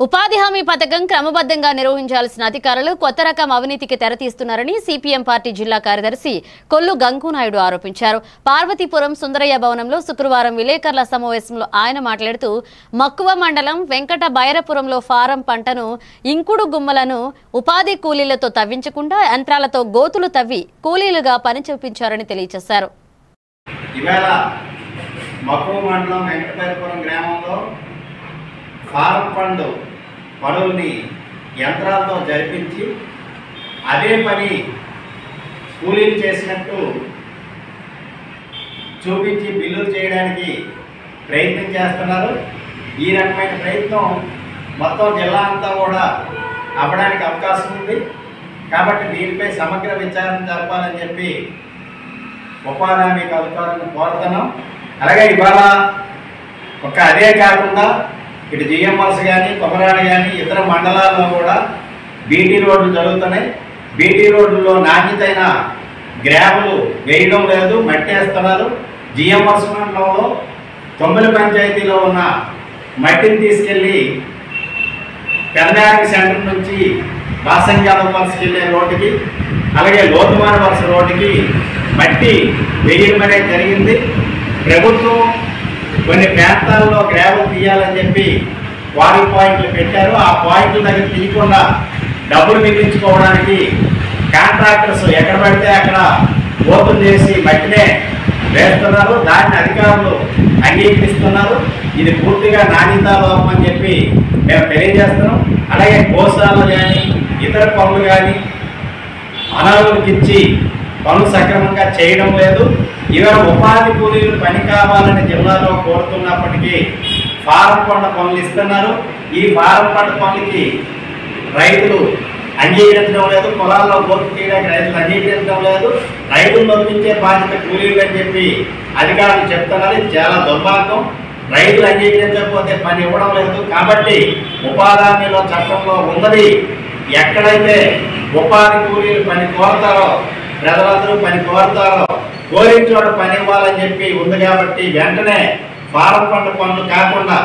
ఉపాధి హామీ పథకం క్రమబద్ధంగా నిర్వహించాల్సిన అధికారులు కొత్త రకం అవినీతికి తెరతీస్తున్నారని సిపిఎం పార్టీ జిల్లా కార్యదర్శి కొల్లు గంగునాయుడు ఆరోపించారు. పార్వతీపురం సుందరయ్య భవనంలో శుక్రవారం విలేకరుల సమావేశంలో ఆయన మాట్లాడుతూ మక్కువ మండలం వెంకట బైరపురంలో ఫారం పంటను ఇంకుడు గుమ్మలను ఉపాధి కూలీలతో తవ్వించకుండా యంత్రాలతో గోతులు తవ్వి కూలీలుగా పని చూపించారని తెలియజేశారు. ఫారం పండు పనుల్ని యంత్రాలతో జరిపించి అదే పని కూలీలు చేసినట్టు చూపించి బిల్లులు చేయడానికి ప్రయత్నం చేస్తున్నారు. ఈ రకమైన ప్రయత్నం మొత్తం జిల్లా అంతా కూడా అవ్వడానికి అవకాశం ఉంది. కాబట్టి దీనిపై సమగ్ర విచారణ జరపాలని చెప్పి ఉపాధి హామీ అధికారులను కోరుతున్నాం. అలాగే ఇవాళ అదే కాకుండా ఇటు జిఎంఆర్స్ కానీ కొమరాడ కానీ ఇతర మండలాల్లో కూడా బీటీ రోడ్లు జరుగుతున్నాయి. బీటీ రోడ్లలో నాణ్యతైన గ్రావెలు వేయడం లేదు, మట్టేస్తున్నారు. జిఎంఆర్స్ మండలంలో 9 పంచాయతీలో ఉన్న మట్టిని తీసుకెళ్ళి పెదనాయక సెంటర్ నుంచి బాసంజాదం వలసకి వెళ్ళే రోడ్డుకి, అలాగే లోతుమాన వలస రోడ్డుకి మట్టి వేయడం అనేది జరిగింది. ప్రభుత్వం కొన్ని ప్రాంతాల్లో గ్రావెల్ తీయాలని చెప్పి వారి పాయింట్లు పెట్టారు. ఆ పాయింట్ల దగ్గర తీయకుండా డబ్బులు మిగిలించుకోవడానికి కాంట్రాక్టర్స్ ఎక్కడ పడితే అక్కడ ఓపెన్ చేసి మట్టినే వేస్తున్నారు. దాన్ని అధికారులు అంగీకరిస్తున్నారు. ఇది పూర్తిగా నాణ్యత లోపం అని చెప్పి మేము తెలియజేస్తున్నాం. అలాగే గోశాలలు కానీ ఇతర పనులు కానీ అనర్హులకు ఇచ్చి పనులు సక్రమంగా చేయడం లేదు. ఇవాళ ఉపాధి కూలీలు పని కావాలని జిల్లాలో కోరుతున్నప్పటికీ ఫారం పంట పనులు ఇస్తున్నారు. ఈ ఫారం పంట పనులకి రైతులు అంగీకరించడం లేదు. పొలాల్లో గోపు తీయడానికి రైతులు అంగీకరించడం లేదు. రైతులు నొప్పించే బాధ్యత కూలీలు అని చెప్పి అధికారులు చెప్తున్నారు. ఇది చాలా దుర్మార్గం. రైతులు అంగీకరించకపోతే పని ఇవ్వడం లేదు. కాబట్టి ఉపాధి హామీలో చట్టంలో ఉన్నది ఎక్కడైతే ఉపాధి కూలీలు పని కోరతారో, ప్రజలందరూ పని కోరతారో, కోరిన చోట పని ఇవ్వాలని చెప్పి ఉంది. కాబట్టి వెంటనే ఫారం పంట పనులు కాకుండా